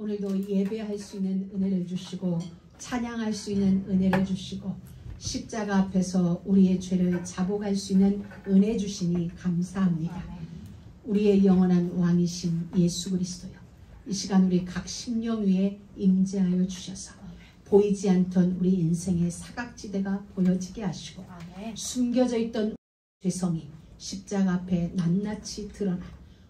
오늘도 예배할 수 있는 은혜를 주시고 찬양할 수 있는 은혜를 주시고 십자가 앞에서 우리의 죄를 자복할 수 있는 은혜 주시니 감사합니다. 우리의 영원한 왕이신 예수 그리스도요, 이 시간 우리 각 심령 위에 임재하여 주셔서 보이지 않던 우리 인생의 사각지대가 보여지게 하시고 숨겨져 있던 죄성이 십자가 앞에 낱낱이 드러나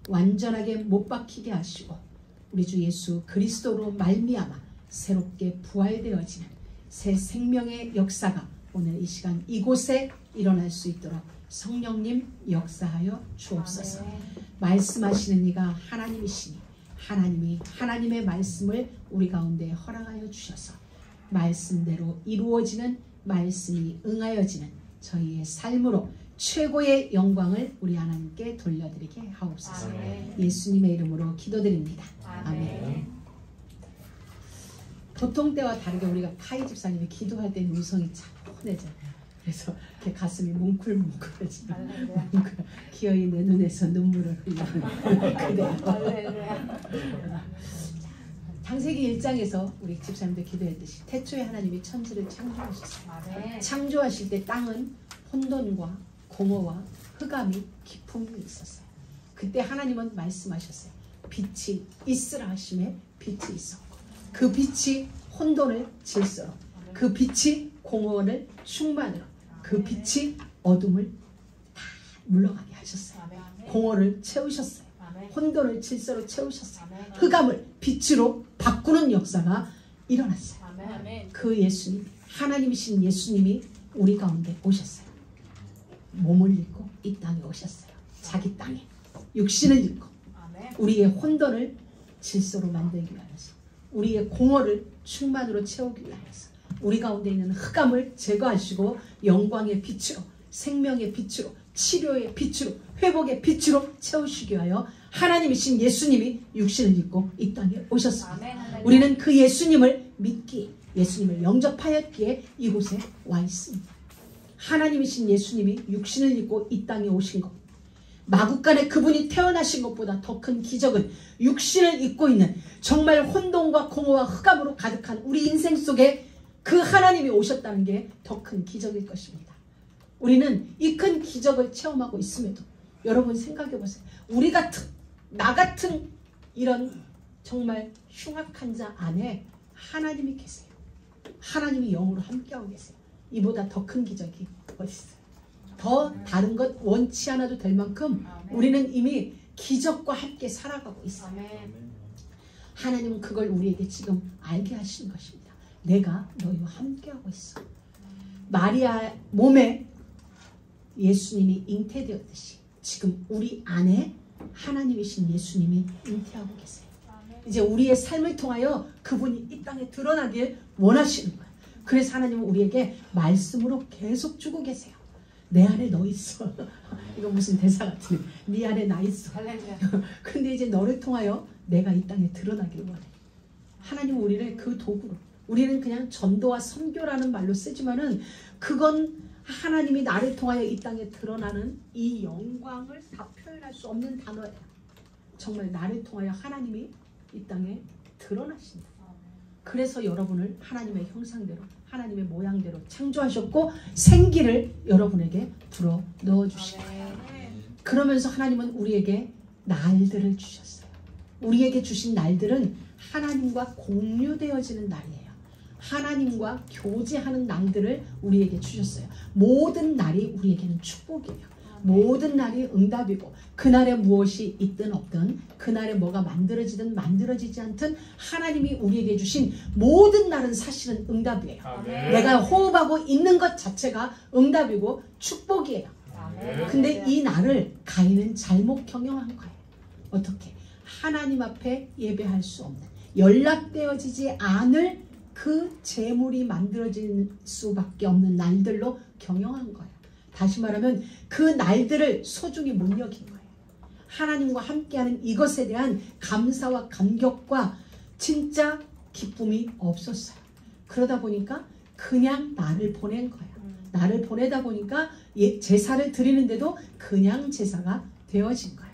완전하게 못 박히게 하시고 우리 주 예수 그리스도로 말미암아 새롭게 부활되어지는 새 생명의 역사가 오늘 이 시간 이곳에 일어날 수 있도록 성령님 역사하여 주옵소서. 말씀하시는 이가 하나님이시니 하나님이 하나님의 말씀을 우리 가운데 허락하여 주셔서 말씀대로 이루어지는, 말씀이 응하여지는 저희의 삶으로 최고의 영광을 우리 하나님께 돌려드리게 하옵소서. 아멘. 예수님의 이름으로 기도드립니다. 아멘. 보통 때와 다르게 우리가 카이 집사님이 기도할 때 음성이 차분해져요. 그래서 이렇게 가슴이 뭉클뭉클해지고 기어이 내 눈에서 눈물을 흘리는 그대요. 창세기 1장에서 우리 집사님들 기도했듯이 태초에 하나님이 천지를 창조하셨어요. 창조하실 때 땅은 혼돈과 공허와 흑암이 깊음이 있었어요. 그때 하나님은 말씀하셨어요. 빛이 있으라 하심에 빛이 있었고, 그 빛이 혼돈을 질서로, 그 빛이 공허를 충만으로, 그 빛이 어둠을 다 물러가게 하셨어요. 공허를 채우셨어요. 혼돈을 질서로 채우셨어요. 흑암을 빛으로 바꾸는 역사가 일어났어요. 그 예수님, 하나님이신 예수님이 우리 가운데 오셨어요. 몸을 입고 이 땅에 오셨어요. 자기 땅에 육신을 입고 우리의 혼돈을 질서로 만들기 위해서, 우리의 공허를 충만으로 채우기 위해서, 우리 가운데 있는 흑암을 제거하시고 영광의 빛으로, 생명의 빛으로, 치료의 빛으로, 회복의 빛으로 채우시기 위하여 하나님이신 예수님이 육신을 입고 이 땅에 오셨습니다. 우리는 그 예수님을 믿기에, 예수님을 영접하였기에 이곳에 와 있습니다. 하나님이신 예수님이 육신을 입고 이 땅에 오신 것, 마국간에 그분이 태어나신 것보다 더 큰 기적은 육신을 입고 있는 정말 혼돈과 공허와 흑암으로 가득한 우리 인생 속에 그 하나님이 오셨다는 게 더 큰 기적일 것입니다. 우리는 이 큰 기적을 체험하고 있음에도 여러분 생각해 보세요. 우리 같은, 나 같은 이런 정말 흉악한 자 안에 하나님이 계세요. 하나님이 영으로 함께하고 계세요. 이보다 더 큰 기적이 어디 있어요? 더 다른 것 원치 않아도 될 만큼 우리는 이미 기적과 함께 살아가고 있어요. 하나님은 그걸 우리에게 지금 알게 하신 것입니다. 내가 너희와 함께하고 있어. 마리아 몸에 예수님이 잉태되었듯이 지금 우리 안에 하나님이신 예수님이 잉태하고 계세요. 이제 우리의 삶을 통하여 그분이 이 땅에 드러나길 원하시는 거예요. 그래서 하나님은 우리에게 말씀으로 계속 주고 계세요. 내 안에 너 있어. 이거 무슨 대사 같으네. 네 안에 나 있어. 근데 이제 너를 통하여 내가 이 땅에 드러나길 원해. 하나님은 우리를 그 도구로, 우리는 그냥 전도와 선교라는 말로 쓰지만은 그건 하나님이 나를 통하여 이 땅에 드러나는 이 영광을 다 표현할 수 없는 단어예요. 정말 나를 통하여 하나님이 이 땅에 드러나신다. 그래서 여러분을 하나님의 형상대로, 하나님의 모양대로 창조하셨고 생기를 여러분에게 불어 넣어주신 거예요. 그러면서 하나님은 우리에게 날들을 주셨어요. 우리에게 주신 날들은 하나님과 공유되어지는 날이에요. 하나님과 교제하는 날들을 우리에게 주셨어요. 모든 날이 우리에게는 축복이에요. 모든 날이 응답이고, 그날에 무엇이 있든 없든, 그날에 뭐가 만들어지든 만들어지지 않든 하나님이 우리에게 주신 모든 날은 사실은 응답이에요. 아멘. 내가 호흡하고 있는 것 자체가 응답이고 축복이에요. 아멘. 근데 이 날을 가인은 잘못 경영한 거예요. 어떻게? 하나님 앞에 예배할 수 없는, 연락되어지지 않을 그 재물이 만들어질 수밖에 없는 날들로 경영한 거예요. 다시 말하면 그 날들을 소중히 못 여긴 거예요. 하나님과 함께하는 이것에 대한 감사와 감격과 진짜 기쁨이 없었어요. 그러다 보니까 그냥 나를 보낸 거예요. 나를 보내다 보니까 제사를 드리는데도 그냥 제사가 되어진 거예요.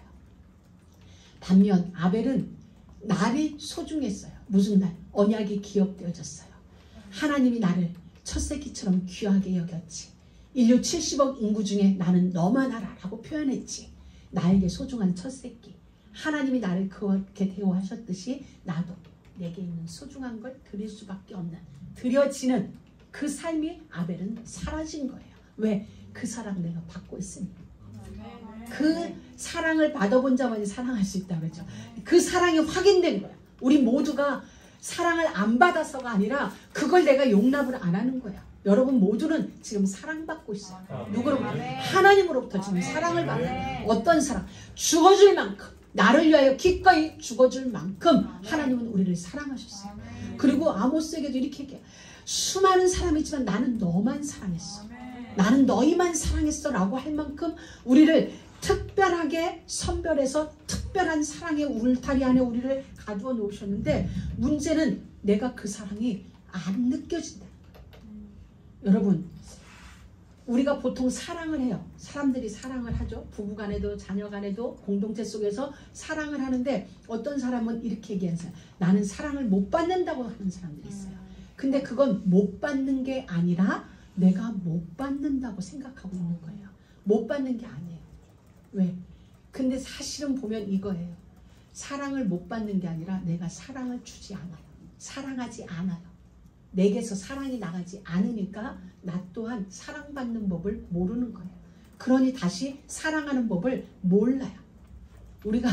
반면 아벨은 날이 소중했어요. 무슨 날? 언약이 기억되어졌어요. 하나님이 나를 첫 새끼처럼 귀하게 여겼지. 인류 70억 인구 중에 나는 너만 알아 라고 표현했지. 나에게 소중한 첫 새끼. 하나님이 나를 그렇게 대우하셨듯이 나도 내게 있는 소중한 걸 드릴 수밖에 없는, 드려지는 그 삶이 아벨은 사라진 거예요. 왜? 그 사랑 내가 받고 있으니. 그 사랑을 받아본 자만이 사랑할 수 있다고 그랬죠. 그 사랑이 확인된 거야. 우리 모두가 사랑을 안 받아서가 아니라 그걸 내가 용납을 안 하는 거야. 여러분 모두는 지금 사랑받고 있어요. 누구로부터? 하나님으로부터 지금 사랑을 받아요. 어떤 사랑? 죽어줄 만큼, 나를 위하여 기꺼이 죽어줄 만큼 하나님은 우리를 사랑하셨어요. 그리고 아모스에게도 이렇게 얘기해요. 수많은 사람이 있지만 나는 너만 사랑했어. 나는 너희만 사랑했어 라고 할 만큼 우리를 특별하게 선별해서 특별한 사랑의 울타리 안에 우리를 가두어 놓으셨는데, 문제는 내가 그 사랑이 안 느껴진다. 여러분, 우리가 보통 사랑을 해요. 사람들이 사랑을 하죠. 부부간에도 자녀간에도 공동체 속에서 사랑을 하는데, 어떤 사람은 이렇게 얘기하는 나는 사랑을 못 받는다고 하는 사람들이 있어요. 근데 그건 못 받는 게 아니라 내가 못 받는다고 생각하고 있는 거예요. 못 받는 게 아니에요. 왜? 근데 사실은 보면 이거예요. 사랑을 못 받는 게 아니라 내가 사랑을 주지 않아요. 사랑하지 않아요. 내게서 사랑이 나가지 않으니까 나 또한 사랑받는 법을 모르는 거예요. 그러니 다시 사랑하는 법을 몰라요. 우리가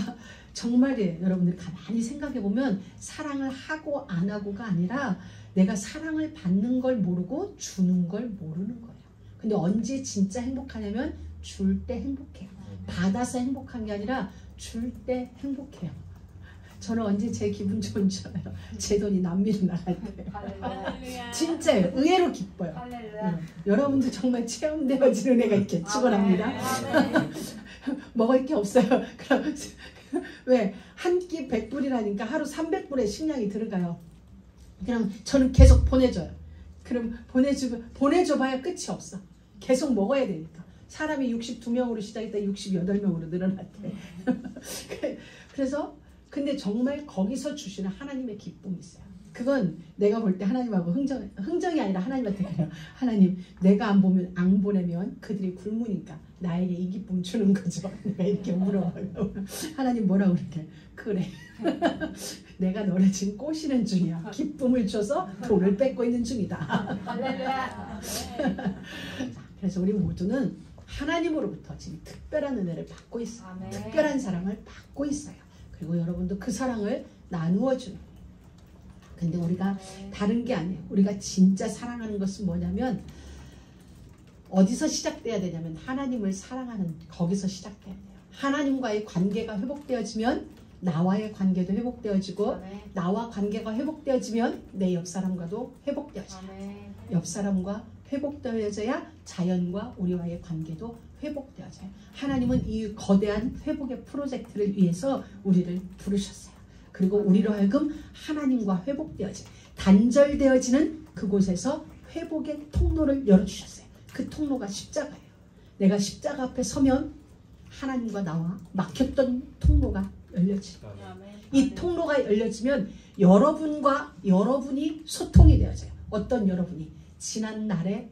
정말이에요. 여러분들이 가만히 생각해 보면 사랑을 하고 안 하고가 아니라 내가 사랑을 받는 걸 모르고 주는 걸 모르는 거예요. 근데 언제 진짜 행복하냐면 줄 때 행복해요. 받아서 행복한 게 아니라 줄 때 행복해요. 저는 언제 제 기분 좋은 줄 알아요? 제 돈이 남미로 나갈 때. 진짜요. 의외로 기뻐요. 여러분도 정말 체험되어지는 애가 있길 축원합니다. 먹을 게 없어요. 그럼 왜? 한 끼 100불이라니까 하루 300불의 식량이 들어가요. 그냥 저는 계속 보내줘요. 그럼 보내줘봐야 끝이 없어. 계속 먹어야 되니까. 사람이 62명으로 시작했다 68명으로 늘어났대. 그래서 근데 정말 거기서 주시는 하나님의 기쁨이 있어요. 그건 내가 볼 때 하나님하고 흥정이 아니라 하나님한테 그래요. 하나님, 내가 안 보내면 그들이 굶으니까 나에게 이 기쁨 주는 거죠. 내가 이렇게 물어봐요. 하나님 뭐라고 그렇게? 그래. 내가 너를 지금 꼬시는 중이야. 기쁨을 줘서 돈을 뺏고 있는 중이다. 그래서 우리 모두는 하나님으로부터 지금 특별한 은혜를 받고 있어요. 아멘. 특별한 사랑을 받고 있어요. 그리고 여러분도 그 사랑을 나누어 주는 거예요. 근데 우리가 다른 게 아니에요. 우리가 진짜 사랑하는 것은 뭐냐면 어디서 시작돼야 되냐면 하나님을 사랑하는 거기서 시작돼야 돼요. 하나님과의 관계가 회복되어지면 나와의 관계도 회복되어지고, 아멘. 나와 관계가 회복되어지면 내 옆사람과도 회복되어져요. 아멘. 옆사람과 회복되어져야 자연과 우리와의 관계도 회복되어져요. 하나님은 이 거대한 회복의 프로젝트를 위해서 우리를 부르셨어요. 그리고 우리로 하여금 하나님과 회복되어져 단절되어지는 그곳에서 회복의 통로를 열어주셨어요. 그 통로가 십자가예요. 내가 십자가 앞에 서면 하나님과 나와 막혔던 통로가 열려져요. 이 통로가 열려지면 여러분이 소통이 되어져요. 어떤 여러분이? 지난 날의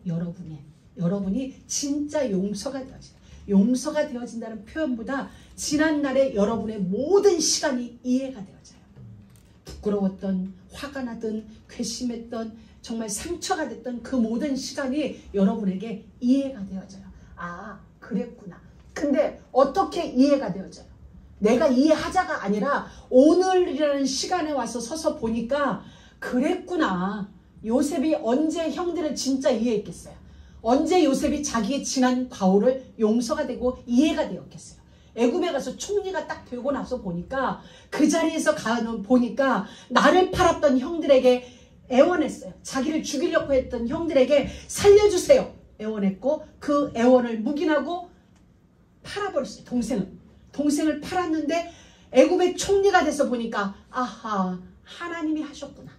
여러분이 진짜 용서가 되어져요. 용서가 되어진다는 표현보다 지난 날의 여러분의 모든 시간이 이해가 되어져요. 부끄러웠던, 화가 나든, 괘씸했던, 정말 상처가 됐던 그 모든 시간이 여러분에게 이해가 되어져요. 아, 그랬구나. 근데 어떻게 이해가 되어져요? 내가 이해하자가 아니라 오늘이라는 시간에 와서 서서 보니까 그랬구나. 요셉이 언제 형들을 진짜 이해했겠어요? 언제 요셉이 자기의 지난 과오를 용서가 되고 이해가 되었겠어요? 애굽에 가서 총리가 딱 되고 나서 보니까 그 자리에서 보니까 나를 팔았던 형들에게 애원했어요. 자기를 죽이려고 했던 형들에게 살려주세요 애원했고, 그 애원을 묵인하고 팔아버렸어요. 동생을 팔았는데 형들의 총리가 돼서 보니까 아하, 하나님이 하셨구나.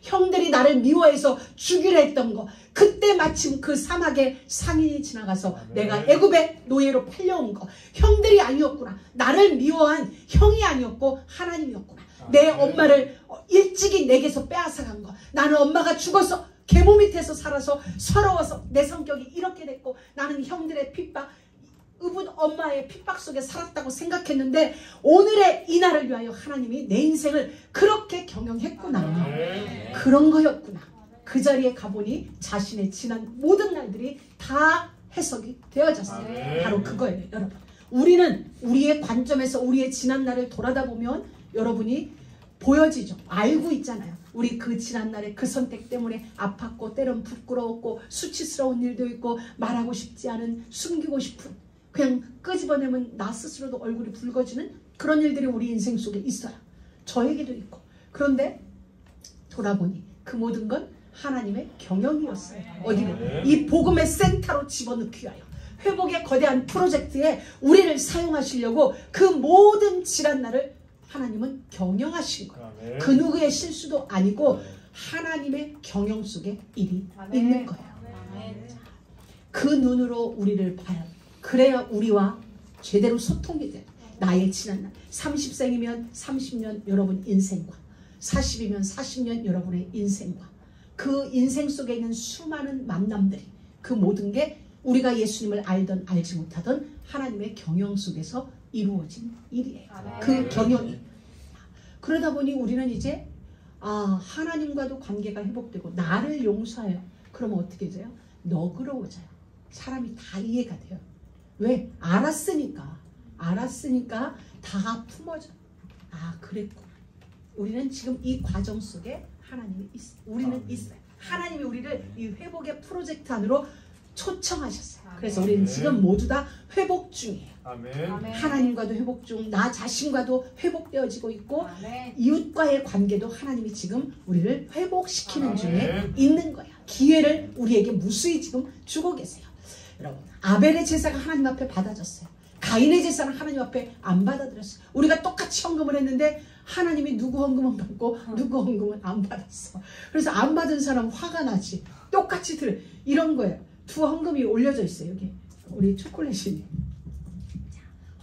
형들이 나를 미워해서 죽이려 했던 거, 그때 마침 그 사막에 상인이 지나가서 내가 애굽의 노예로 팔려온 거, 형들이 아니었구나. 나를 미워한 형이 아니었고 하나님이었구나. 내 엄마를 일찍이 내게서 빼앗아간 거, 나는 엄마가 죽어서 계모 밑에서 살아서 서러워서 내 성격이 이렇게 됐고, 나는 형들의 핍박, 의붓 엄마의 핍박 속에 살았다고 생각했는데, 오늘의 이 날을 위하여 하나님이 내 인생을 그렇게 경영했구나. 그런 거였구나. 그 자리에 가보니 자신의 지난 모든 날들이 다 해석이 되어졌어요. 바로 그거예요, 여러분. 우리는 우리의 관점에서 우리의 지난 날을 돌아다 보면 여러분이 보여지죠. 알고 있잖아요. 우리 그 지난날에 그 선택 때문에 아팠고, 때론 부끄러웠고, 수치스러운 일도 있고, 말하고 싶지 않은, 숨기고 싶은, 그냥 끄집어내면 나 스스로도 얼굴이 붉어지는 그런 일들이 우리 인생 속에 있어요. 저에게도 있고. 그런데 돌아보니 그 모든 건 하나님의 경영이었어요. 어디로? 이 복음의 센터로 집어넣기 위하여, 회복의 거대한 프로젝트에 우리를 사용하시려고 그 모든 지난날을 하나님은 경영하신 거예요. 그 누구의 실수도 아니고 하나님의 경영 속에 일이 있는 거예요. 그 눈으로 우리를 봐요. 그래야 우리와 제대로 소통이 돼. 나의 지난날 30생이면 30년 여러분 인생과, 40이면 40년 여러분의 인생과, 그 인생 속에 있는 수많은 만남들이, 그 모든 게 우리가 예수님을 알던 알지 못하던 하나님의 경영 속에서 이루어진 일이에요. 그 경영이. 그러다 보니 우리는 이제 하나님과도 관계가 회복되고, 나를 용서해요. 그러면 어떻게 돼요? 너그러워져요. 사람이 다 이해가 돼요. 왜? 알았으니까 다 품어져. 그랬구나. 우리는 지금 이 과정 속에 하나님이 있어요. 우리는 있어요. 하나님이 우리를 이 회복의 프로젝트 안으로 초청하셨어요. 그래서 우리는 지금 모두 다 회복 중이에요. 하나님과도 회복 중, 나 자신과도 회복되어지고 있고, 이웃과의 관계도 하나님이 지금 우리를 회복시키는 중에 있는 거야. 기회를 우리에게 무수히 지금 주고 계세요. 여러분, 아벨의 제사가 하나님 앞에 받아졌어요. 가인의 제사는 하나님 앞에 안 받아들였어요. 우리가 똑같이 헌금을 했는데 하나님이 누구 헌금은 받고 누구 헌금은 안 받았어. 그래서 안 받은 사람 화가 나지. 똑같이 이런 거예요. 두 헌금이 올려져 있어요. 여기 우리 초콜릿이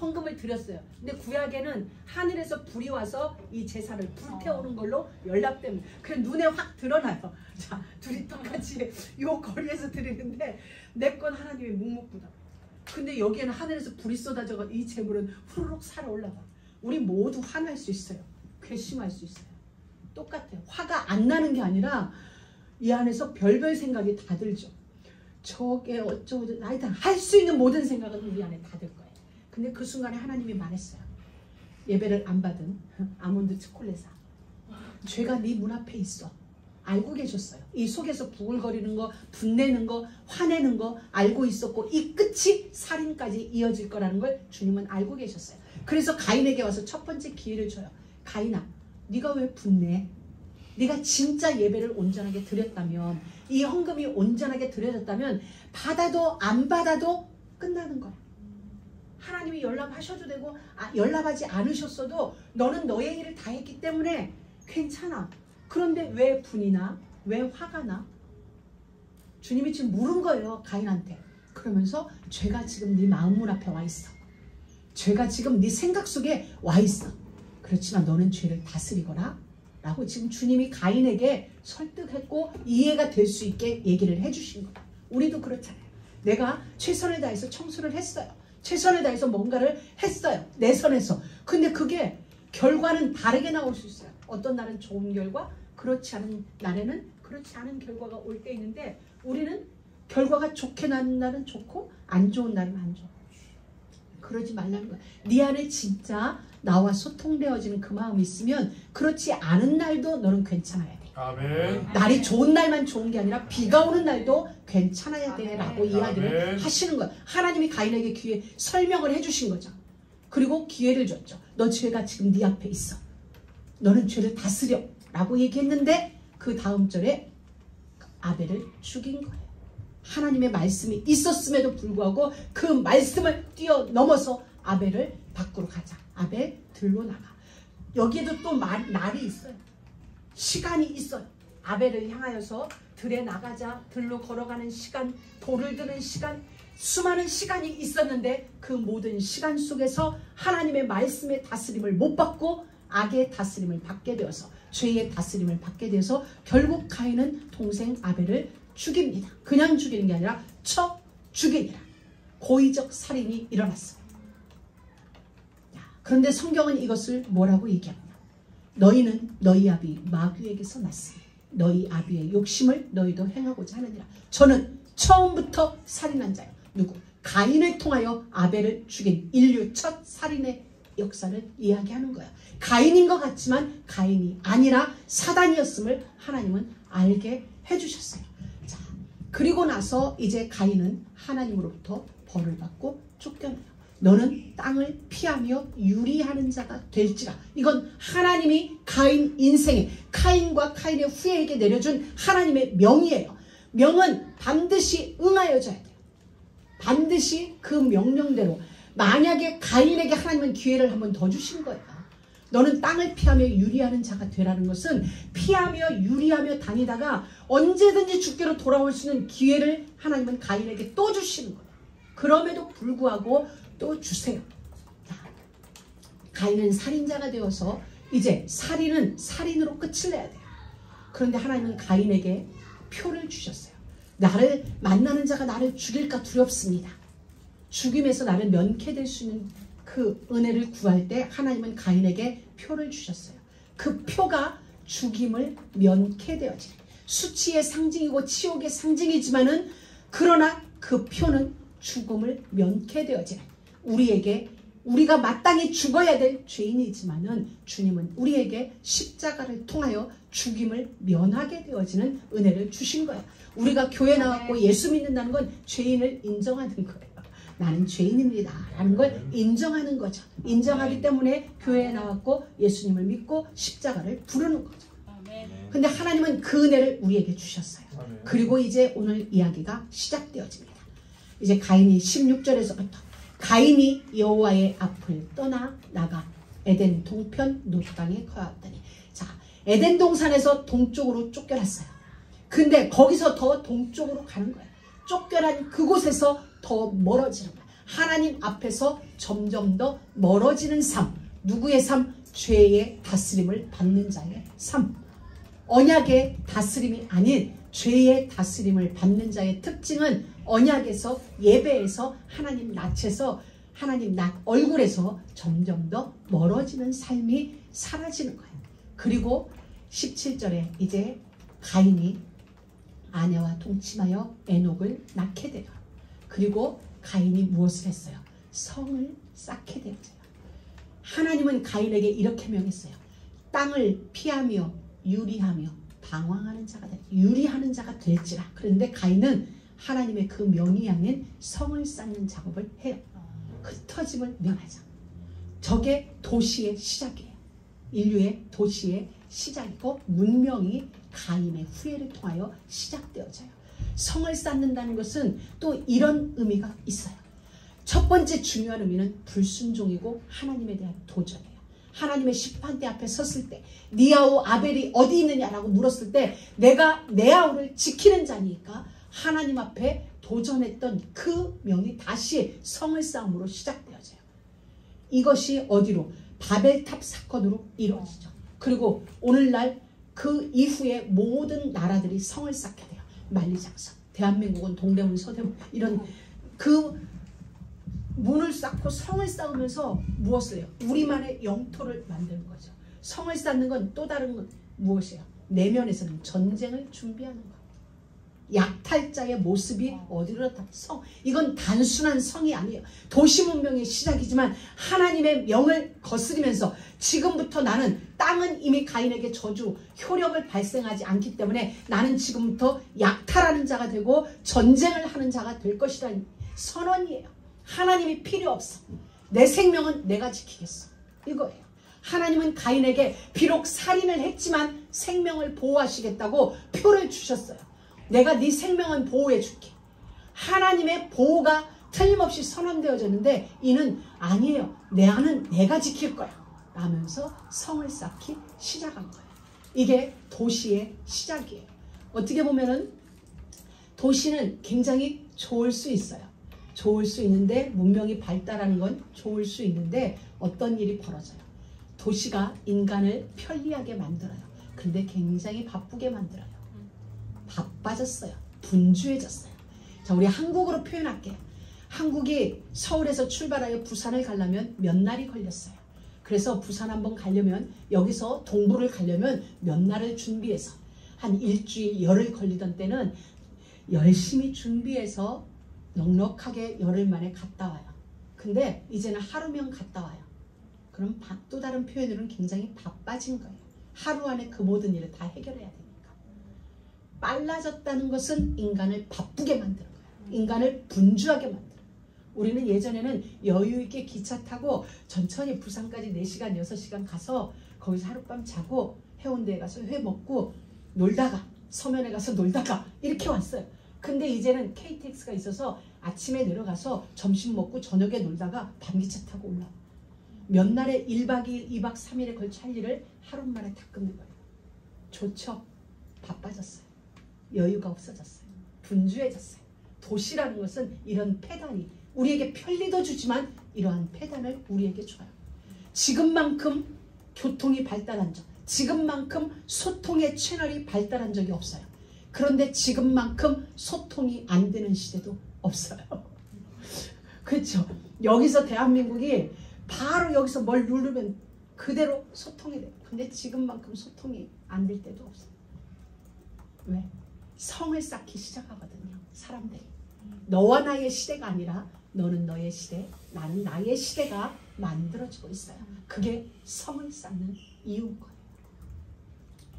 헌금을 드렸어요. 근데 구약에는 하늘에서 불이 와서 이 제사를 불태우는 걸로 연락됩니다. 그냥 눈에 확 드러나요. 자, 둘이 똑같이 요 거리에서 드리는데 내 건 하나님이 묵묵부답. 근데 여기에는 하늘에서 불이 쏟아져서 이 재물은 후루룩 살아올라가. 우리 모두 화날 수 있어요. 괘씸할 수 있어요. 똑같아요. 화가 안 나는 게 아니라 이 안에서 별별 생각이 다 들죠. 저게 어쩌고 하여튼 할 수 있는 모든 생각은 우리 안에 다 들 거예요. 근데 그 순간에 하나님이 말했어요. 예배를 안 받은 아몬드 초콜릿아, 죄가 네 문 앞에 있어. 알고 계셨어요. 이 속에서 부글거리는 거, 분내는 거, 화내는 거 알고 있었고, 이 끝이 살인까지 이어질 거라는 걸 주님은 알고 계셨어요. 그래서 가인에게 와서 첫 번째 기회를 줘요. 가인아, 네가 왜 분내? 네가 진짜 예배를 온전하게 드렸다면, 이 헌금이 온전하게 드려졌다면 받아도 안 받아도 끝나는 거야. 하나님이 연락하셔도 되고 연락하지 않으셨어도 너는 너의 일을 다 했기 때문에 괜찮아. 그런데 왜 분이 나? 왜 화가 나? 주님이 지금 물은 거예요, 가인한테. 그러면서 죄가 지금 네 마음 문 앞에 와 있어. 죄가 지금 네 생각 속에 와 있어. 그렇지만 너는 죄를 다스리거라 라고 지금 주님이 가인에게 설득했고 이해가 될 수 있게 얘기를 해주신 거예요. 우리도 그렇잖아요. 내가 최선을 다해서 청소를 했어요. 최선을 다해서 뭔가를 했어요. 내 선에서. 근데 그게 결과는 다르게 나올 수 있어요. 어떤 날은 좋은 결과, 그렇지 않은 날에는 그렇지 않은 결과가 올 때 있는데, 우리는 결과가 좋게 나는 날은 좋고 안 좋은 날은 안 좋아. 그러지 말라는 거야. 네 안에 진짜 나와 소통되어지는 그 마음이 있으면 그렇지 않은 날도 너는 괜찮아야 돼. 아멘. 날이 좋은 날만 좋은 게 아니라 비가 오는 날도 괜찮아야 돼 라고 이야기를 하시는 거야. 하나님이 가인에게 기회 설명을 해주신 거죠. 그리고 기회를 줬죠. 너 죄가 지금 네 앞에 있어. 너는 죄를 다스려 라고 얘기했는데 그 다음 절에 아벨을 죽인 거예요. 하나님의 말씀이 있었음에도 불구하고 그 말씀을 뛰어넘어서 아벨을 밖으로 가자. 아벨 들로 나가. 여기에도 또 날이 있어요. 시간이 있어요. 아벨을 향하여서 들에 나가자 들로 걸어가는 시간, 돌을 드는 시간, 수많은 시간이 있었는데 그 모든 시간 속에서 하나님의 말씀의 다스림을 못 받고 악의 다스림을 받게 되어서, 죄의 다스림을 받게 되어서 결국 가인은 동생 아벨을 죽입니다. 그냥 죽이는 게 아니라 쳐 죽이니라. 고의적 살인이 일어났어요. 그런데 성경은 이것을 뭐라고 얘기합니다. 너희는 너희 아비 마귀에게서 났으니 너희 아비의 욕심을 너희도 행하고자 하느니라. 저는 처음부터 살인한 자요. 누구? 가인을 통하여 아벨을 죽인 인류 첫 살인의 역사를 이야기하는 거야. 가인인 것 같지만 가인이 아니라 사단이었음을 하나님은 알게 해주셨어요. 자, 그리고 나서 이제 가인은 하나님으로부터 벌을 받고 쫓겨나요. 너는 땅을 피하며 유리하는 자가 될지라. 이건 하나님이 가인 인생에, 카인과 카인의 후예에게 내려준 하나님의 명이에요. 명은 반드시 응하여져야 돼요. 반드시 그 명령대로. 만약에 가인에게 하나님은 기회를 한 번 더 주신 거예요. 너는 땅을 피하며 유리하는 자가 되라는 것은 피하며 유리하며 다니다가 언제든지 죽게로 돌아올 수 있는 기회를 하나님은 가인에게 또 주시는 거예요. 그럼에도 불구하고 또 주세요. 자, 가인은 살인자가 되어서 이제 살인은 살인으로 끝을 내야 돼요. 그런데 하나님은 가인에게 표를 주셨어요. 나를 만나는 자가 나를 죽일까 두렵습니다. 죽임에서 나를 면케될 수 있는 그 은혜를 구할 때 하나님은 가인에게 표를 주셨어요. 그 표가 죽임을 면케되어지는, 수치의 상징이고 치욕의 상징이지만은 그러나 그 표는 죽음을 면케되어지는, 우리에게 우리가 마땅히 죽어야 될 죄인이지만은 주님은 우리에게 십자가를 통하여 죽임을 면하게 되어지는 은혜를 주신 거예요. 우리가 교회 나왔고 예수 믿는다는 건 죄인을 인정하는 거예요. 나는 죄인입니다 라는 걸 인정하는 거죠. 인정하기 때문에 교회에 나왔고 예수님을 믿고 십자가를 부르는 거죠. 근데 하나님은 그 은혜를 우리에게 주셨어요. 그리고 이제 오늘 이야기가 시작되어집니다. 이제 가인이 16절에서부터 가인이 여호와의 앞을 떠나 나가 에덴 동편 놋 땅에 거하였더니, 자, 에덴 동산에서 동쪽으로 쫓겨났어요. 근데 거기서 더 동쪽으로 가는 거예요. 쫓겨난 그곳에서 더 멀어지는 거예요. 하나님 앞에서 점점 더 멀어지는 삶. 누구의 삶? 죄의 다스림을 받는 자의 삶. 언약의 다스림이 아닌 죄의 다스림을 받는 자의 특징은 언약에서, 예배에서, 하나님 낯에서, 하나님 낯 얼굴에서 점점 더 멀어지는 삶이 사라지는 거예요. 그리고 17절에 이제 가인이 아내와 동침하여 에녹을 낳게 돼요. 그리고 가인이 무엇을 했어요? 성을 쌓게 되었어요. 하나님은 가인에게 이렇게 명했어요. 땅을 피하며 유리하며 방황하는 자가 돼. 유리하는 자가 될지라. 그런데 가인은 하나님의 그 명이 아닌 성을 쌓는 작업을 해요. 흩어짐을 면하자. 저게 도시의 시작이에요. 인류의 도시의 시작이고 문명이 가인의 후예를 통하여 시작되어져요. 성을 쌓는다는 것은 또 이런 의미가 있어요. 첫 번째 중요한 의미는 불순종이고 하나님에 대한 도전이에요. 하나님의 심판대 앞에 섰을 때 네 아우 아벨이 어디 있느냐라고 물었을 때 내가 내 아우를 지키는 자니까 하나님 앞에 도전했던 그 명이 다시 성을 쌓음으로 시작되어져요. 이것이 어디로? 바벨탑 사건으로 이루어지죠. 그리고 오늘날 그 이후에 모든 나라들이 성을 쌓게 돼요. 만리장성, 대한민국은 동대문, 서대문 이런 그 문을 쌓고 성을 쌓으면서 무엇을 해요? 우리만의 영토를 만드는 거죠. 성을 쌓는 건 또 다른 건 무엇이에요? 내면에서는 전쟁을 준비하는 거. 약탈자의 모습이 어디로 나타나? 성. 이건 단순한 성이 아니에요. 도시 문명의 시작이지만 하나님의 명을 거스리면서 지금부터 나는 땅은 이미 가인에게 저주, 효력을 발생하지 않기 때문에 나는 지금부터 약탈하는 자가 되고 전쟁을 하는 자가 될 것이라는 선언이에요. 하나님이 필요 없어. 내 생명은 내가 지키겠어. 이거예요. 하나님은 가인에게 비록 살인을 했지만 생명을 보호하시겠다고 표를 주셨어요. 내가 네 생명은 보호해 줄게. 하나님의 보호가 틀림없이 선언되어졌는데 이는 아니에요. 내 안은 내가 지킬 거야 라면서 성을 쌓기 시작한 거예요. 이게 도시의 시작이에요. 어떻게 보면은 도시는 굉장히 좋을 수 있어요. 좋을 수 있는데, 문명이 발달하는 건 좋을 수 있는데 어떤 일이 벌어져요? 도시가 인간을 편리하게 만들어요. 근데 굉장히 바쁘게 만들어요. 바빠졌어요. 분주해졌어요. 자, 우리 한국으로 표현할게요. 한국이 서울에서 출발하여 부산을 가려면 몇 날이 걸렸어요. 그래서 부산 한번 가려면, 여기서 동부를 가려면 몇 날을 준비해서 한 일주일, 열흘 걸리던 때는 열심히 준비해서 넉넉하게 열흘 만에 갔다 와요. 근데 이제는 하루면 갔다 와요. 그럼 또 다른 표현으로는 굉장히 바빠진 거예요. 하루 안에 그 모든 일을 다 해결해야 되니까. 빨라졌다는 것은 인간을 바쁘게 만드는 거예요. 인간을 분주하게 만들어요. 우리는 예전에는 여유있게 기차 타고 천천히 부산까지 4시간, 6시간 가서 거기서 하룻밤 자고 해운대에 가서 회 먹고 놀다가 서면에 가서 놀다가 이렇게 왔어요. 근데 이제는 KTX가 있어서 아침에 내려가서 점심 먹고 저녁에 놀다가 밤기차 타고 올라와. 몇 날에 1박 2일, 2박 3일에 걸쳐 할 일을 하루 만에 다 끝내버려요. 좋죠? 바빠졌어요. 여유가 없어졌어요. 분주해졌어요. 도시라는 것은 이런 폐단이 우리에게 편리도 주지만 이러한 폐단을 우리에게 줘요. 지금만큼 교통이 발달한 적, 지금만큼 소통의 채널이 발달한 적이 없어요. 그런데 지금만큼 소통이 안 되는 시대도 없어요. 그렇죠? 여기서 대한민국이 바로 여기서 뭘 누르면 그대로 소통이 돼요. 근데 지금만큼 소통이 안 될 때도 없어요. 왜? 성을 쌓기 시작하거든요. 사람들이. 너와 나의 시대가 아니라 너는 너의 시대, 나는 나의 시대가 만들어지고 있어요. 그게 성을 쌓는 이유인 거예요.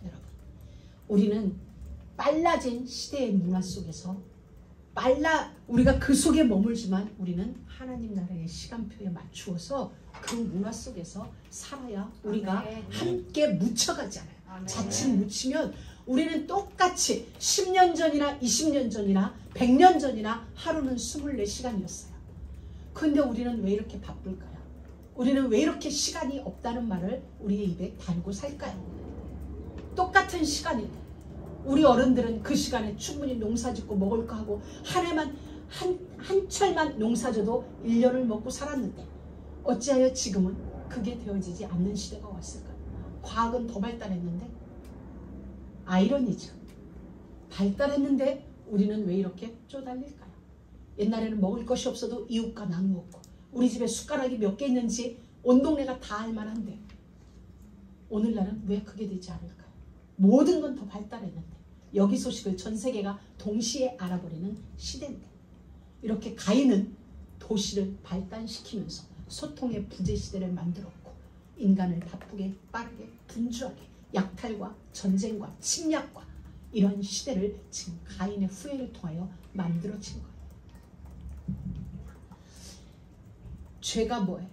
여러분, 우리는 빨라진 시대의 문화 속에서 우리가 그 속에 머물지만 우리는 하나님 나라의 시간표에 맞추어서 그 문화 속에서 살아야 우리가 함께 묻혀가지 않아요. 자칫 묻히면 우리는 똑같이 10년 전이나 20년 전이나 100년 전이나 하루는 24시간이었어요. 근데 우리는 왜 이렇게 바쁠까요? 우리는 왜 이렇게 시간이 없다는 말을 우리의 입에 달고 살까요? 똑같은 시간인데 우리 어른들은 그 시간에 충분히 농사짓고 먹을 거 하고 한 해만 한 철만 농사져도 1년을 먹고 살았는데 어찌하여 지금은 그게 되어지지 않는 시대가 왔을까요? 과학은 더 발달했는데 아이러니죠. 발달했는데 우리는 왜 이렇게 쪼달릴까요? 옛날에는 먹을 것이 없어도 이웃과 나누었고 우리 집에 숟가락이 몇 개 있는지 온 동네가 다 알만한데 오늘날은 왜 그게 되지 않을까요? 모든 건 더 발달했는데 여기 소식을 전 세계가 동시에 알아버리는 시대인데 이렇게 가인은 도시를 발달시키면서 소통의 부재 시대를 만들었고 인간을 바쁘게 빠르게 분주하게 약탈과 전쟁과 침략과 이런 시대를 지금 가인의 후예를 통하여 만들어진 거예요. 죄가 뭐예요?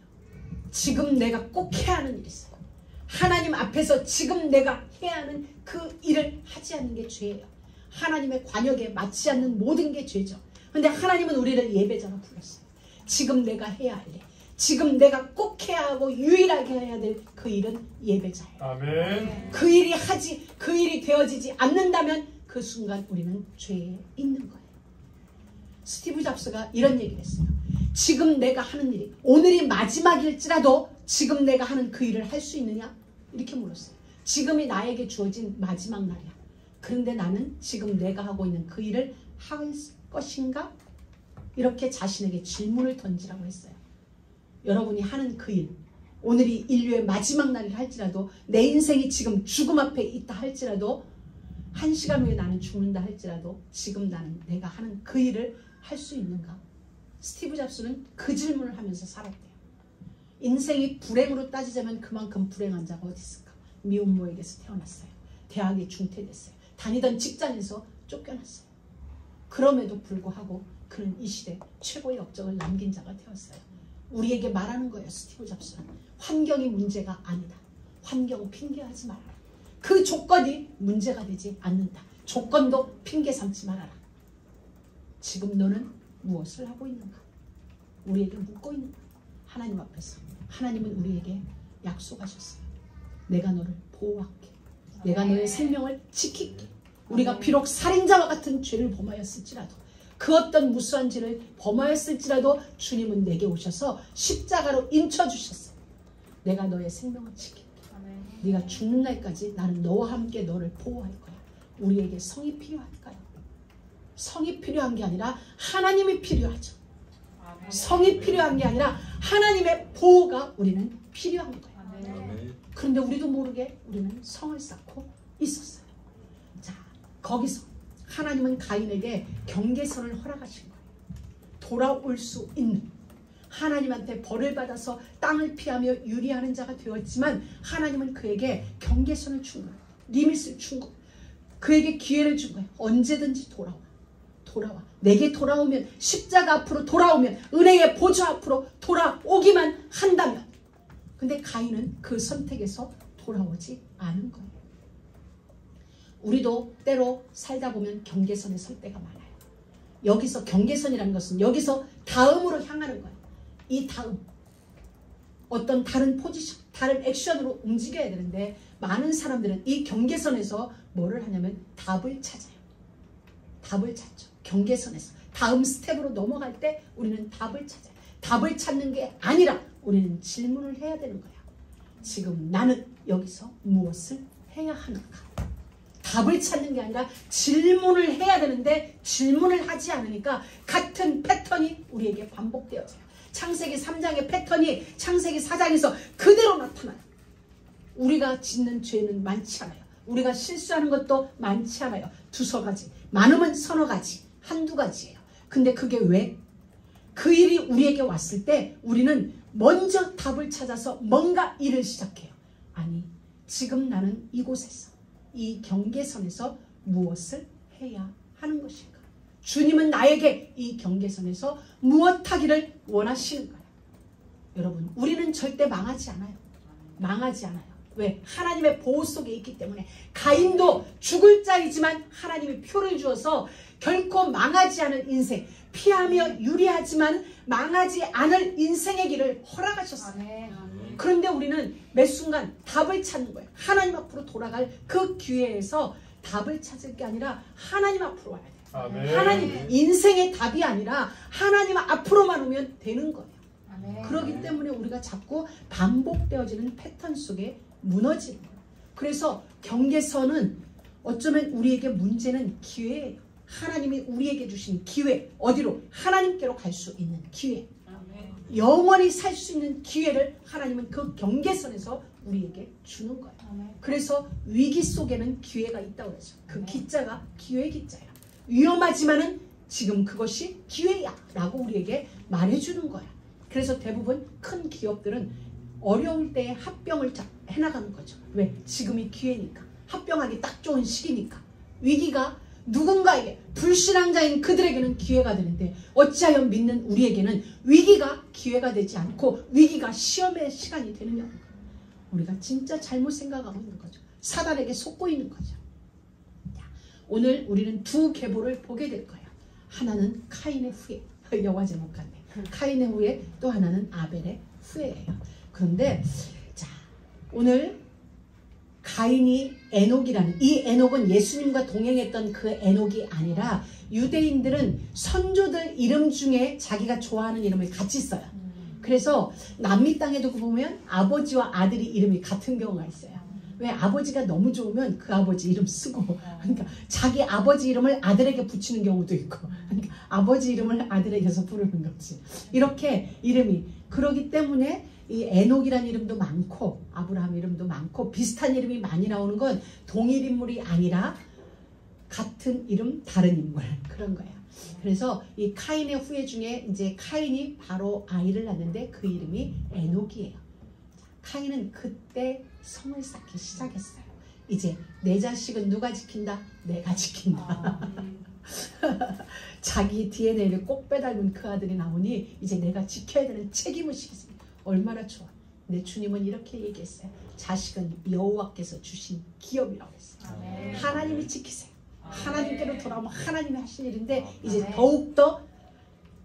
지금 내가 꼭 해야 하는 일이 있어요. 하나님 앞에서 지금 내가 해야 하는 그 일을 하지 않는 게 죄예요. 하나님의 관역에 맞지 않는 모든 게 죄죠. 그런데 하나님은 우리를 예배자로 불렀어요. 지금 내가 해야 할 일, 지금 내가 꼭 해야 하고 유일하게 해야 될 그 일은 예배자예요. 아멘. 그 일이 되어지지 않는다면 그 순간 우리는 죄에 있는 거예요. 스티브 잡스가 이런 얘기를 했어요. 지금 내가 하는 일이 오늘이 마지막일지라도 지금 내가 하는 그 일을 할 수 있느냐? 이렇게 물었어요. 지금이 나에게 주어진 마지막 날이야. 그런데 나는 지금 내가 하고 있는 그 일을 할 것인가? 이렇게 자신에게 질문을 던지라고 했어요. 여러분이 하는 그 일, 오늘이 인류의 마지막 날을 할지라도 내 인생이 지금 죽음 앞에 있다 할지라도 1시간 후에 나는 죽는다 할지라도 지금 나는 내가 하는 그 일을 할 수 있는가? 스티브 잡스는 그 질문을 하면서 살았대요. 인생이 불행으로 따지자면 그만큼 불행한 자가 어디 있을까? 미혼모에게서 태어났어요. 대학에 중퇴됐어요. 다니던 직장에서 쫓겨났어요. 그럼에도 불구하고 그는 이 시대 최고의 업적을 남긴 자가 되었어요. 우리에게 말하는 거예요. 스티브 잡스는 환경이 문제가 아니다. 환경 핑계하지 말아라. 그 조건이 문제가 되지 않는다. 조건도 핑계 삼지 말아라. 지금 너는 무엇을 하고 있는가? 우리에게 묻고 있는가? 하나님 앞에서. 하나님은 우리에게 약속하셨어요. 내가 너를 보호할게. 내가 너의 생명을 지킬게. 우리가 비록 살인자와 같은 죄를 범하였을지라도, 그 어떤 무수한 죄를 범하였을지라도 주님은 내게 오셔서 십자가로 인쳐주셨어요. 내가 너의 생명을 지킬게. 네가 죽는 날까지 나는 너와 함께 너를 보호할 거야. 우리에게 성이 필요할까요? 성이 필요한 게 아니라 하나님이 필요하죠. 성이 필요한 게 아니라 하나님의 보호가 우리는 필요한 거예요. 그런데 우리도 모르게 우리는 성을 쌓고 있었어요. 자, 거기서 하나님은 가인에게 경계선을 허락하신 거예요. 돌아올 수 있는, 하나님한테 벌을 받아서 땅을 피하며 유리하는 자가 되었지만 하나님은 그에게 경계선을 준 거예요. 리밋을 준 거예요. 그에게 기회를 준 거예요. 언제든지 돌아와. 내게 돌아오면, 십자가 앞으로 돌아오면, 은혜의 보좌 앞으로 돌아오기만 한다면. 근데 가인은 그 선택에서 돌아오지 않은 거예요. 우리도 때로 살다 보면 경계선에 설 때가 많아요. 여기서 경계선이라는 것은 여기서 다음으로 향하는 거예요. 이 다음, 어떤 다른 포지션, 다른 액션으로 움직여야 되는데 많은 사람들은 이 경계선에서 뭐를 하냐면 답을 찾아요. 답을 찾죠. 경계선에서 다음 스텝으로 넘어갈 때 우리는 답을 찾아요. 답을 찾는 게 아니라 우리는 질문을 해야 되는 거야. 지금 나는 여기서 무엇을 해야 하는가? 답을 찾는 게 아니라 질문을 해야 되는데 질문을 하지 않으니까 같은 패턴이 우리에게 반복되어져요. 창세기 3장의 패턴이 창세기 4장에서 그대로 나타나요. 우리가 짓는 죄는 많지 않아요. 우리가 실수하는 것도 많지 않아요. 두서 가지, 많으면 서너 가지, 한두 가지예요. 근데 그게 왜? 그 일이 우리에게 왔을 때 우리는 먼저 답을 찾아서 뭔가 일을 시작해요. 아니, 지금 나는 이곳에서, 이 경계선에서 무엇을 해야 하는 것인가? 주님은 나에게 이 경계선에서 무엇 하기를 원하시는 거예요. 여러분, 우리는 절대 망하지 않아요. 망하지 않아요. 왜? 하나님의 보호 속에 있기 때문에. 가인도 죽을 자이지만 하나님이 표를 주어서 결코 망하지 않을 인생, 피하며 유리하지만 망하지 않을 인생의 길을 허락하셨어요. 그런데 우리는 매 순간 답을 찾는 거예요. 하나님 앞으로 돌아갈 그 기회에서 답을 찾을 게 아니라 하나님 앞으로 와야 돼요. 아멘. 하나님, 인생의 답이 아니라 하나님 앞으로만 오면 되는 거예요. 아멘. 그렇기 때문에 우리가 자꾸 반복되어지는 패턴 속에 무너지는 거예요. 그래서 경계선은 어쩌면 우리에게 문제는 기회예요. 하나님이 우리에게 주신 기회, 어디로? 하나님께로 갈 수 있는 기회. 아멘. 영원히 살 수 있는 기회를 하나님은 그 경계선에서 우리에게 주는 거예요. 아멘. 그래서 위기 속에는 기회가 있다고 그러죠. 그 기자가 기회의 기자예요. 위험하지만은 지금 그것이 기회야 라고 우리에게 말해주는 거야. 그래서 대부분 큰 기업들은 어려울 때에 합병을 해나가는 거죠. 왜? 지금이 기회니까. 합병하기 딱 좋은 시기니까. 위기가 누군가에게, 불신앙자인 그들에게는 기회가 되는데 어찌하여 믿는 우리에게는 위기가 기회가 되지 않고 위기가 시험의 시간이 되느냐. 우리가 진짜 잘못 생각하고 있는 거죠. 사단에게 속고 있는 거죠. 오늘 우리는 두 계보를 보게 될 거예요. 하나는 카인의 후예, 영화 제목 같네. 카인의 후예, 또 하나는 아벨의 후예예요. 그런데 자, 오늘 가인이 에녹이라는, 이 에녹은 예수님과 동행했던 그 에녹이 아니라 유대인들은 선조들 이름 중에 자기가 좋아하는 이름을 같이 써요. 그래서 남미 땅에도 보면 아버지와 아들이 이름이 같은 경우가 있어요. 왜? 아버지가 너무 좋으면 그 아버지 이름 쓰고, 그러니까 자기 아버지 이름을 아들에게 붙이는 경우도 있고, 그러니까 아버지 이름을 아들에게서 부르는 거지. 이렇게 이름이, 그러기 때문에 이 에녹이라는 이름도 많고 아브라함 이름도 많고 비슷한 이름이 많이 나오는 건 동일 인물이 아니라 같은 이름 다른 인물, 그런 거예요. 그래서 이 카인의 후예 중에 이제 카인이 바로 아이를 낳는데 그 이름이 에녹이에요. 카인은 그때 성을 쌓기 시작했어요. 이제 내 자식은 누가 지킨다? 내가 지킨다. 자기 DNA를 꼭 빼닮은 그 아들이 나오니 이제 내가 지켜야 되는 책임의식이 있습니다. 얼마나 좋아. 내 주님은 이렇게 얘기했어요. 자식은 여호와께서 주신 기업이라고 했어요. 아멘. 하나님이 지키세요. 아멘. 하나님께로 돌아오면 하나님이 하신 일인데 이제 아멘. 더욱더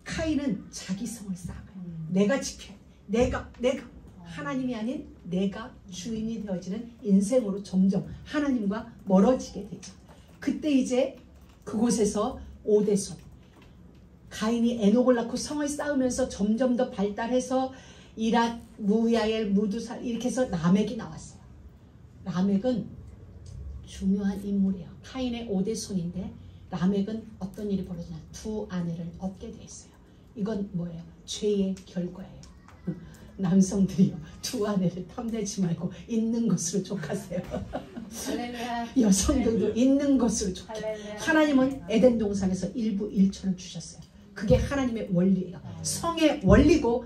카인은 자기 성을 쌓아요. 내가 지켜야 돼. 내가 하나님이 아닌 내가 주인이 되어지는 인생으로 점점 하나님과 멀어지게 되죠. 그때 이제 그곳에서 오대손, 가인이 에녹을 낳고 성을 쌓으면서 점점 더 발달해서 이랏, 무야엘, 무두살 이렇게 해서 라멕이 나왔어요. 라멕은 중요한 인물이에요. 카인의 오대손인데 라멕은 어떤 일이 벌어지냐, 두 아내를 얻게 되었어요. 이건 뭐예요? 죄의 결과예요. 남성들이요, 두 아내를 탐내지 말고 있는 것으로 족하세요. 여성들도 있는 것으로 족해. 하나님은 에덴 동산에서 일부 일처를 주셨어요. 그게 하나님의 원리예요. 성의 원리고,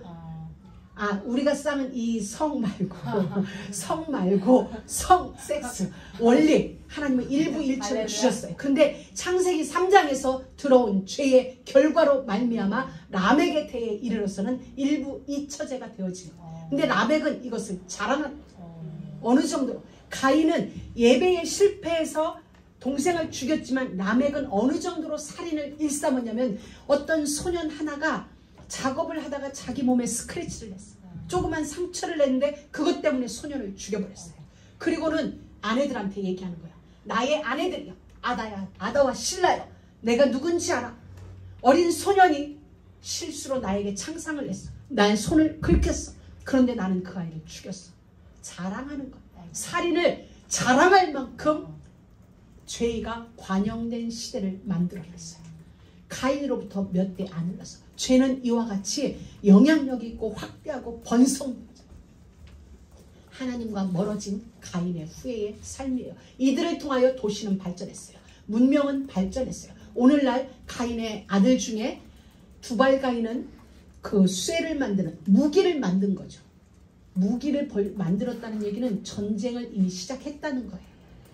우리가 쌓는 이 성 말고 성, 섹스 원리, 하나님은 일부 일처를 주셨어요. 근데 창세기 3장에서 들어온 죄의 결과로 말미암아 라멕의 태에 이르러서는 일부 이처제가 되어지는 거예요. 근데 라멕은 이것을 자랑한 어느 정도로, 가인은 예배에 실패해서 동생을 죽였지만 라멕은 어느 정도로 살인을 일삼았냐면, 어떤 소년 하나가 작업을 하다가 자기 몸에 스크래치를 냈어요. 조그만 상처를 냈는데 그것 때문에 소년을 죽여버렸어요. 그리고는 아내들한테 얘기하는 거야. 나의 아내들이요, 아다와 실라요, 내가 누군지 알아. 어린 소년이 실수로 나에게 창상을 냈어. 나의 손을 긁혔어. 그런데 나는 그 아이를 죽였어. 자랑하는 거야. 살인을 자랑할 만큼 죄가 관영된 시대를 만들어냈어요. 가인으로부터 몇 대 안 흘러서 죄는 이와 같이 영향력이 있고 확대하고 번성되죠. 하나님과 멀어진 가인의 후예의 삶이에요. 이들을 통하여 도시는 발전했어요. 문명은 발전했어요. 오늘날 가인의 아들 중에 두발 가인은 그 쇠를 만드는 무기를 만든 거죠. 무기를 만들었다는 얘기는 전쟁을 이미 시작했다는 거예요.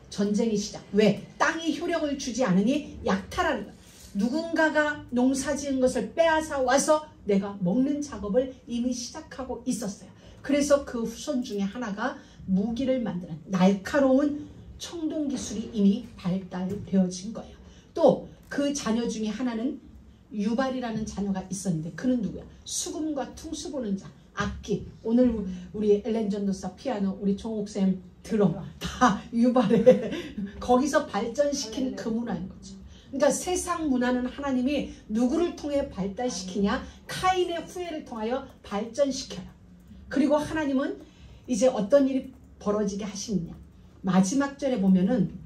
전쟁이 시작. 왜? 땅이 효력을 주지 않으니 약탈하는 거예요. 누군가가 농사 지은 것을 빼앗아 와서 내가 먹는 작업을 이미 시작하고 있었어요. 그래서 그 후손 중에 하나가 무기를 만드는 날카로운 청동 기술이 이미 발달되어진 거예요. 또 그 자녀 중에 하나는 유발이라는 자녀가 있었는데, 그는 누구야? 수금과 퉁수 보는 자, 악기. 오늘 우리 엘렌 전도사 피아노, 우리 종옥쌤 드럼 다 유발에 거기서 발전시킨 그 문화인 거죠. 그러니까 세상 문화는 하나님이 누구를 통해 발달시키냐? 카인의 후예를 통하여 발전시켜요. 그리고 하나님은 이제 어떤 일이 벌어지게 하시느냐? 마지막 절에 보면은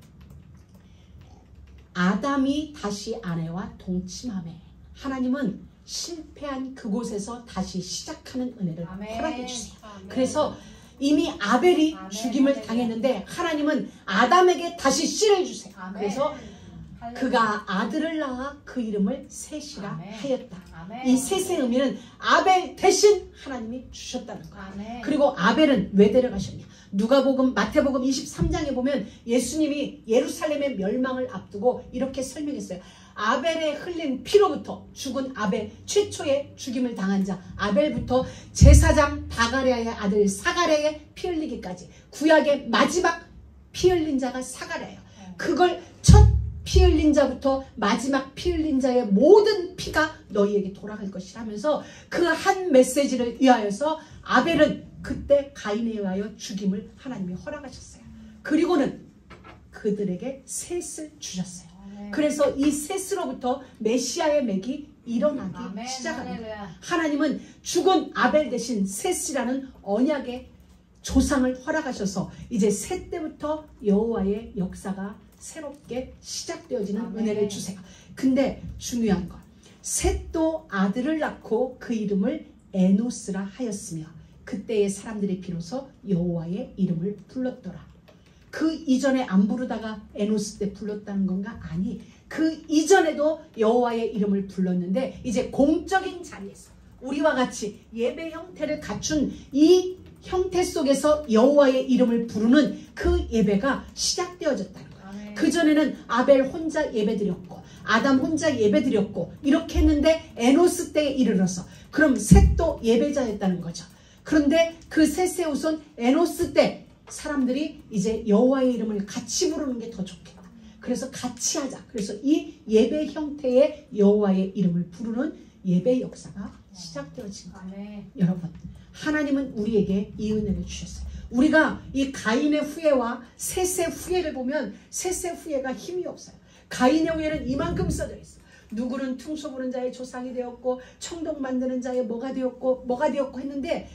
아담이 다시 아내와 동침하매, 하나님은 실패한 그곳에서 다시 시작하는 은혜를 허락해 주세요. 그래서 이미 아벨이 죽임을 당했는데 하나님은 아담에게 다시 씨를 주세요. 그래서 그가 아들을 낳아 그 이름을 셋이라 하였다. 이 셋의 의미는 아벨 대신 하나님이 주셨다는 거예요. 그리고 아벨은 왜 데려가셨냐? 누가복음, 마태복음 23장에 보면 예수님이 예루살렘의 멸망을 앞두고 이렇게 설명했어요. 아벨의 흘린 피로부터, 죽은 아벨, 최초의 죽임을 당한 자 아벨부터 제사장 다가랴의 아들 사가랴의 피 흘리기까지, 구약의 마지막 피 흘린 자가 사가랴예요. 그걸 첫 피 흘린 자부터 마지막 피 흘린 자의 모든 피가 너희에게 돌아갈 것이라면서 그 한 메시지를 위하여서 아벨은 그때 가인에 의하여 죽임을 하나님이 허락하셨어요. 그리고는 그들에게 셋을 주셨어요. 그래서 이 셋으로부터 메시아의 맥이 일어나기 시작합니다. 하나님은 죽은 아벨 대신 셋이라는 언약의 조상을 허락하셔서 이제 셋 때부터 여호와의 역사가 새롭게 시작되어지는 은혜를 주세요. 근데 중요한 건, 셋도 아들을 낳고 그 이름을 에노스라 하였으며 그때의 사람들이 비로소 여호와의 이름을 불렀더라. 그 이전에 안 부르다가 에노스 때 불렀다는 건가? 아니, 그 이전에도 여호와의 이름을 불렀는데 이제 공적인 자리에서 우리와 같이 예배 형태를 갖춘 이 형태 속에서 여호와의 이름을 부르는 그 예배가 시작되어졌다는 거예요. 그전에는 아벨 혼자 예배드렸고 아담 혼자 예배드렸고 이렇게 했는데 에노스 때에 이르러서 그럼 셋도 예배자였다는 거죠. 그런데 그 셋의 우선 에노스 때 사람들이 이제 여호와의 이름을 같이 부르는 게 더 좋겠다. 그래서 같이 하자. 그래서 이 예배 형태의 여호와의 이름을 부르는 예배 역사가 시작되어진 거예요. 여러분, 하나님은 우리에게 이 은혜를 주셨어요. 우리가 이 가인의 후예와 셋의 후예를 보면 셋의 후예가 힘이 없어요. 가인의 후예는 이만큼 써져 있어요. 누구는 퉁소 부는 자의 조상이 되었고 청동 만드는 자의 뭐가 되었고 했는데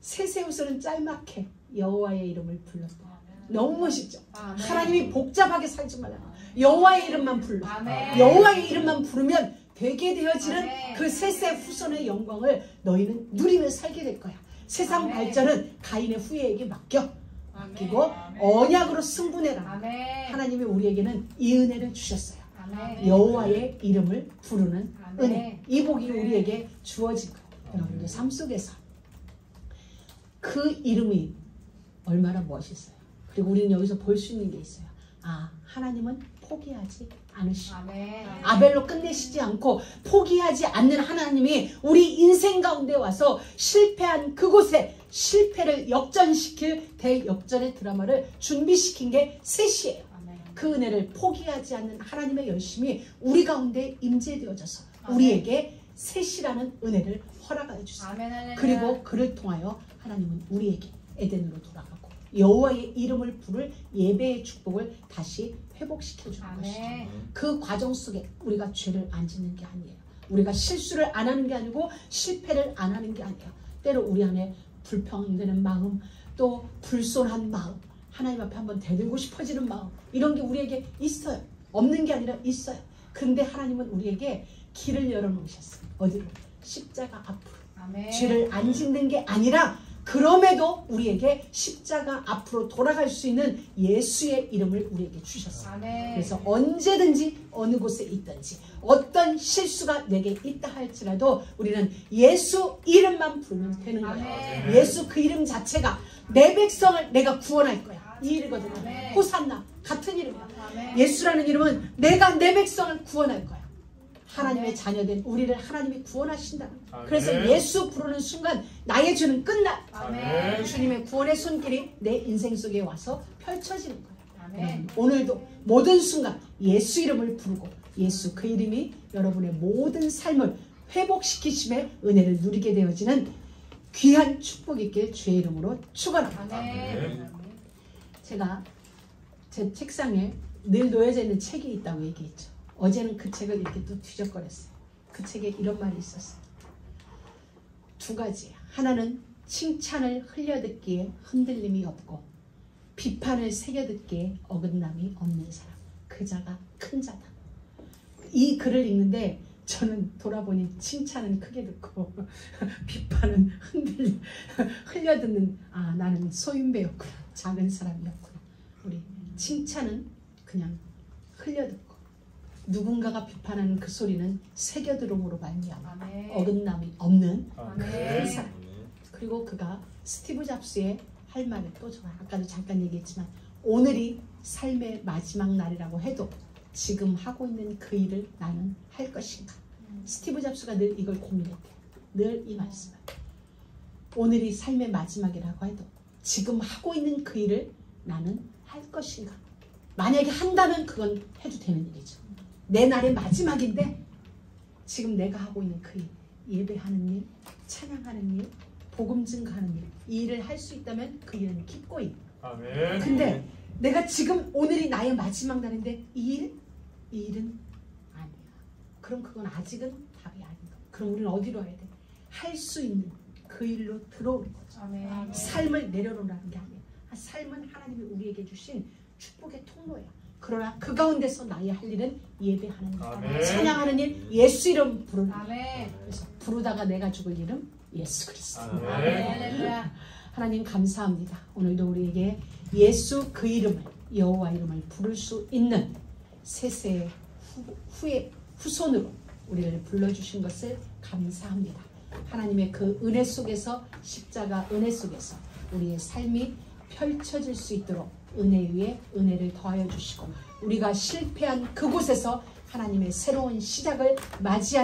셋의 후손은 짤막해 여호와의 이름을 불렀다. 너무 멋있죠. 하나님이 복잡하게 살지 말라. 여호와의 이름만 불러. 여호와의 이름만 부르면 되게 되어지는 그 셋의 후손의 영광을 너희는 누리며 살게 될 거야. 세상 발전은 가인의 후예에게 맡기고 언약으로 승분해라. 하나님이 우리에게는 이 은혜를 주셨어요. 여호와의 이름을 부르는 은혜. 이 복이 우리에게 주어진 거예요. 여러분들 삶 속에서 그 이름이 얼마나 멋있어요. 그리고 우리는 여기서 볼 수 있는 게 있어요. 하나님은 포기하지 않으시고 아벨로 끝내시지 않고 포기하지 않는 하나님이 우리 인생 가운데 와서 실패한 그곳에 실패를 역전시킬 대역전의 드라마를 준비시킨 게 셋이에요. 그 은혜를 포기하지 않는 하나님의 열심이 우리 가운데 임재되어져서 우리에게 셋이라는 은혜를 허락하여 주세요. 그리고 그를 통하여 하나님은 우리에게 에덴으로 돌아가고 여호와의 이름을 부를 예배의 축복을 다시 회복시켜 주는 것이죠. 그 과정 속에 우리가 죄를 안 짓는 게 아니에요. 우리가 실수를 안 하는 게 아니고 실패를 안 하는 게 아니에요. 때로 우리 안에 불평되는 마음, 또 불손한 마음, 하나님 앞에 한번 대들고 싶어지는 마음, 이런 게 우리에게 있어요. 없는 게 아니라 있어요. 근데 하나님은 우리에게 길을 열어놓으셨어요. 어디로? 십자가 앞으로. 죄를 안 짓는 게 아니라 그럼에도 우리에게 십자가 앞으로 돌아갈 수 있는 예수의 이름을 우리에게 주셨어요. 그래서 언제든지 어느 곳에 있든지 어떤 실수가 내게 있다 할지라도 우리는 예수 이름만 부르면 되는 거예요. 예수 그 이름 자체가 내 백성을 내가 구원할 거야. 이 일이거든요. 호산나 같은 이름이야. 예수라는 이름은 내가 내 백성을 구원할 거야. 하나님의 자녀된 우리를 하나님이 구원하신다. 그래서 예수 부르는 순간 나의 죄는 끝나. 주님의 구원의 손길이 내 인생 속에 와서 펼쳐지는 거예요. 오늘도 모든 순간 예수 이름을 부르고 예수 그 이름이 여러분의 모든 삶을 회복시키심의 은혜를 누리게 되어지는 귀한 축복이 있길 주의 이름으로 축원합니다. 제가 제 책상에 늘 놓여져 있는 책이 있다고 얘기했죠. 어제는 그 책을 이렇게 또 뒤적거렸어요. 그 책에 이런 말이 있었어요. 두 가지. 하나는 칭찬을 흘려듣기에 흔들림이 없고 비판을 새겨듣기에 어긋남이 없는 사람. 그 자가 큰 자다. 이 글을 읽는데 저는 돌아보니 칭찬은 크게 듣고 비판은 흘려듣는 나는 소인배였구나. 작은 사람이었구나. 우리 칭찬은 그냥 흘려듣고 누군가가 비판하는 그 소리는 새겨들음으로 말미암아 어긋남이 없는 큰 사람. 그리고 그가 스티브 잡스의 할 말을 또 제가 아까도 잠깐 얘기했지만 오늘이 삶의 마지막 날이라고 해도 지금 하고 있는 그 일을 나는 할 것인가. 스티브 잡스가 늘 이걸 고민했대요. 늘 이 말씀을. 오늘이 삶의 마지막이라고 해도 지금 하고 있는 그 일을 나는 할 것인가. 만약에 한다면 그건 해도 되는 일이죠. 내 날의 마지막인데 지금 내가 하고 있는 그 일, 예배하는 일, 찬양하는 일, 복음 증거하는 일, 이 일을 할 수 있다면 그 일은 기꺼이. 근데 내가 지금 오늘이 나의 마지막 날인데 이 일은 아니야. 그럼 그건 아직은 답이 아닌가. 그럼 우리는 어디로 와야 돼? 할 수 있는 그 일로 들어오는 거죠. 삶을 내려놓으라는 게 아니에요. 삶은 하나님이 우리에게 주신 축복의 통로예요. 그러나 그 가운데서 나의 할 일은 예배하는 일, 찬양하는 일, 예수 이름 부르는 일. 그래서 부르다가 내가 죽을 이름 예수 그리스도. 하나님 감사합니다. 오늘도 우리에게 예수 그 이름을, 여호와 이름을 부를 수 있는 셋의 후손으로 우리를 불러주신 것을 감사합니다. 하나님의 그 은혜 속에서, 십자가 은혜 속에서 우리의 삶이 펼쳐질 수 있도록 은혜 위에 은혜를 더하여 주시고 우리가 실패한 그곳에서 하나님의 새로운 시작을 맞이하는